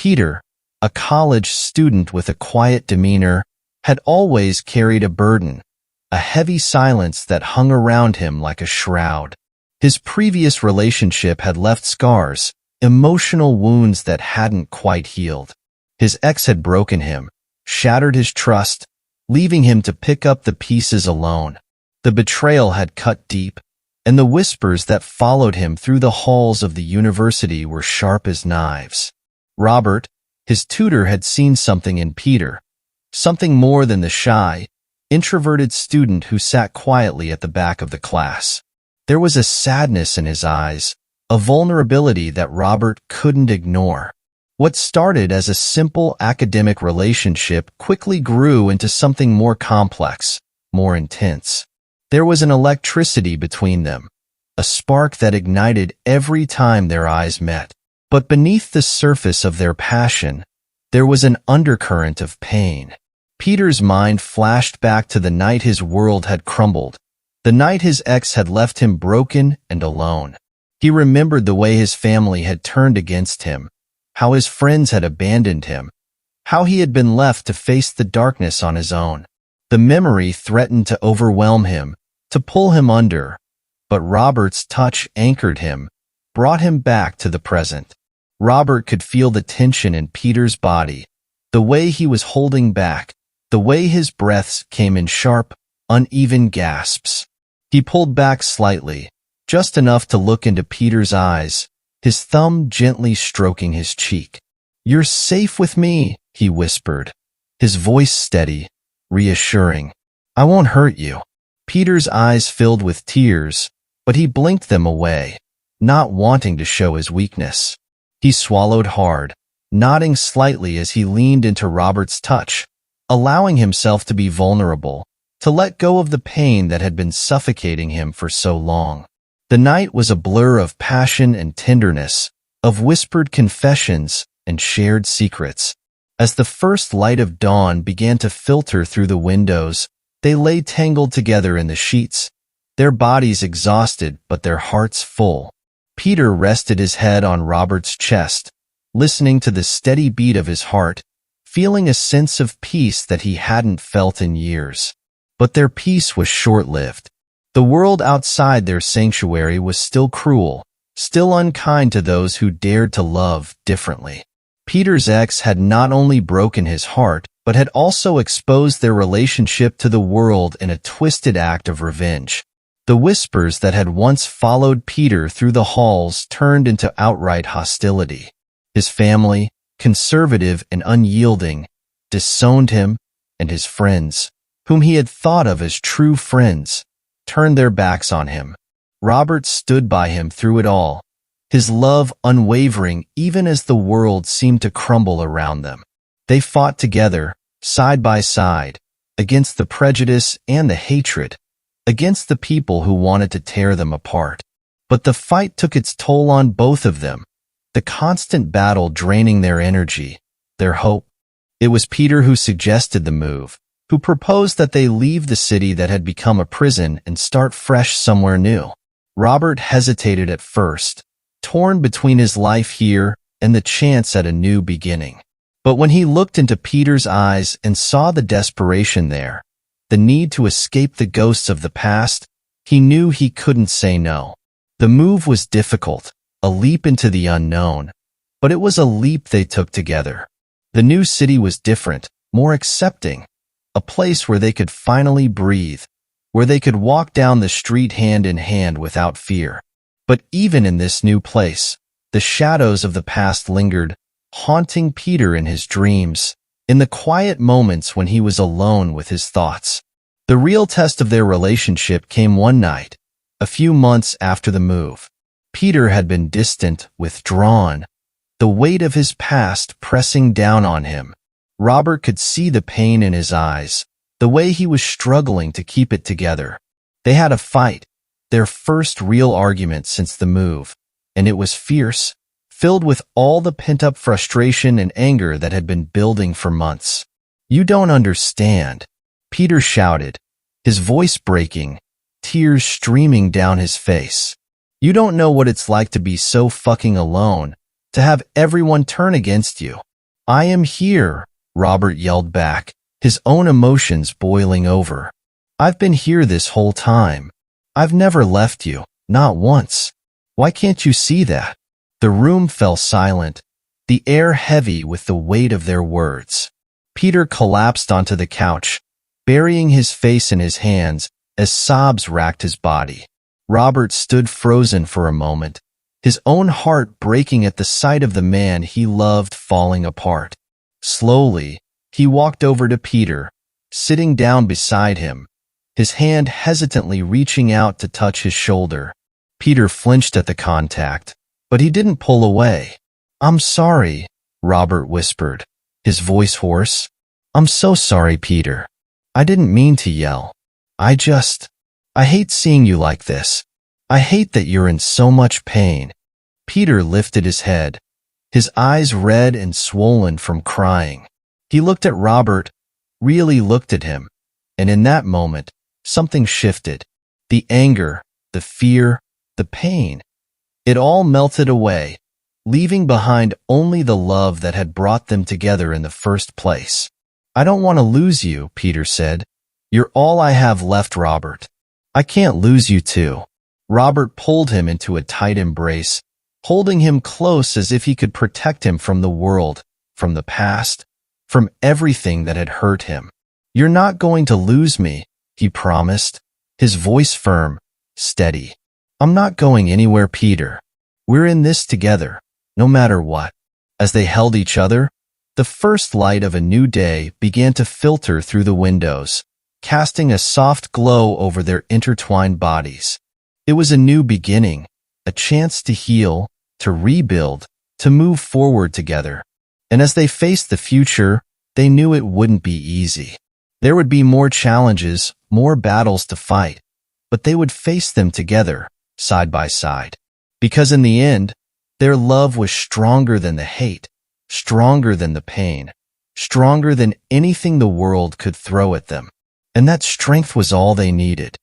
Peter, a college student with a quiet demeanor, had always carried a burden, a heavy silence that hung around him like a shroud. His previous relationship had left scars, emotional wounds that hadn't quite healed. His ex had broken him, shattered his trust, leaving him to pick up the pieces alone. The betrayal had cut deep, and the whispers that followed him through the halls of the university were sharp as knives. Robert, his tutor, had seen something in Peter, something more than the shy, introverted student who sat quietly at the back of the class. There was a sadness in his eyes, a vulnerability that Robert couldn't ignore. What started as a simple academic relationship quickly grew into something more complex, more intense. There was an electricity between them, a spark that ignited every time their eyes met. But beneath the surface of their passion, there was an undercurrent of pain. Peter's mind flashed back to the night his world had crumbled, the night his ex had left him broken and alone. He remembered the way his family had turned against him, how his friends had abandoned him, how he had been left to face the darkness on his own. The memory threatened to overwhelm him, to pull him under, but Robert's touch anchored him, brought him back to the present. Robert could feel the tension in Peter's body, the way he was holding back, the way his breaths came in sharp, uneven gasps. He pulled back slightly, just enough to look into Peter's eyes, his thumb gently stroking his cheek. "You're safe with me," he whispered, his voice steady, reassuring. "I won't hurt you." Peter's eyes filled with tears, but he blinked them away, not wanting to show his weakness. He swallowed hard, nodding slightly as he leaned into Robert's touch, allowing himself to be vulnerable, to let go of the pain that had been suffocating him for so long. The night was a blur of passion and tenderness, of whispered confessions and shared secrets. As the first light of dawn began to filter through the windows, they lay tangled together in the sheets, their bodies exhausted but their hearts full. Peter rested his head on Robert's chest, listening to the steady beat of his heart, feeling a sense of peace that he hadn't felt in years. But their peace was short-lived. The world outside their sanctuary was still cruel, still unkind to those who dared to love differently. Peter's ex had not only broken his heart, but had also exposed their relationship to the world in a twisted act of revenge. The whispers that had once followed Peter through the halls turned into outright hostility. His family, conservative and unyielding, disowned him, and his friends, whom he had thought of as true friends, turned their backs on him. Robert stood by him through it all, his love unwavering even as the world seemed to crumble around them. They fought together, side by side, against the prejudice and the hatred, against the people who wanted to tear them apart. But the fight took its toll on both of them, the constant battle draining their energy, their hope. It was Peter who suggested the move, who proposed that they leave the city that had become a prison and start fresh somewhere new. Robert hesitated at first, torn between his life here and the chance at a new beginning. But when he looked into Peter's eyes and saw the desperation there, the need to escape the ghosts of the past, he knew he couldn't say no. The move was difficult, a leap into the unknown, but it was a leap they took together. The new city was different, more accepting, a place where they could finally breathe, where they could walk down the street hand in hand without fear. But even in this new place, the shadows of the past lingered, haunting Peter in his dreams, in the quiet moments when he was alone with his thoughts. The real test of their relationship came one night, a few months after the move. Peter had been distant, withdrawn, the weight of his past pressing down on him. Robert could see the pain in his eyes, the way he was struggling to keep it together. They had a fight, their first real argument since the move, and it was fierce, filled with all the pent-up frustration and anger that had been building for months. "You don't understand," Peter shouted, his voice breaking, tears streaming down his face. "You don't know what it's like to be so fucking alone, to have everyone turn against you." "I am here," Robert yelled back, his own emotions boiling over. "I've been here this whole time. I've never left you, not once. Why can't you see that?" The room fell silent, the air heavy with the weight of their words. Peter collapsed onto the couch, burying his face in his hands as sobs racked his body. Robert stood frozen for a moment, his own heart breaking at the sight of the man he loved falling apart. Slowly, he walked over to Peter, sitting down beside him, his hand hesitantly reaching out to touch his shoulder. Peter flinched at the contact, but he didn't pull away. "I'm sorry," Robert whispered, his voice hoarse. "I'm so sorry, Peter. I didn't mean to yell. I hate seeing you like this. I hate that you're in so much pain." Peter lifted his head, his eyes red and swollen from crying. He looked at Robert, really looked at him, and in that moment, something shifted. The anger, the fear, the pain. It all melted away, leaving behind only the love that had brought them together in the first place. "I don't want to lose you," Peter said. "You're all I have left, Robert. I can't lose you too." Robert pulled him into a tight embrace, holding him close as if he could protect him from the world, from the past, from everything that had hurt him. "You're not going to lose me," he promised, his voice firm, steady. "I'm not going anywhere, Peter. We're in this together, no matter what." As they held each other, the first light of a new day began to filter through the windows, casting a soft glow over their intertwined bodies. It was a new beginning, a chance to heal, to rebuild, to move forward together. And as they faced the future, they knew it wouldn't be easy. There would be more challenges, more battles to fight, but they would face them together, side by side. Because in the end, their love was stronger than the hate, stronger than the pain, stronger than anything the world could throw at them. And that strength was all they needed.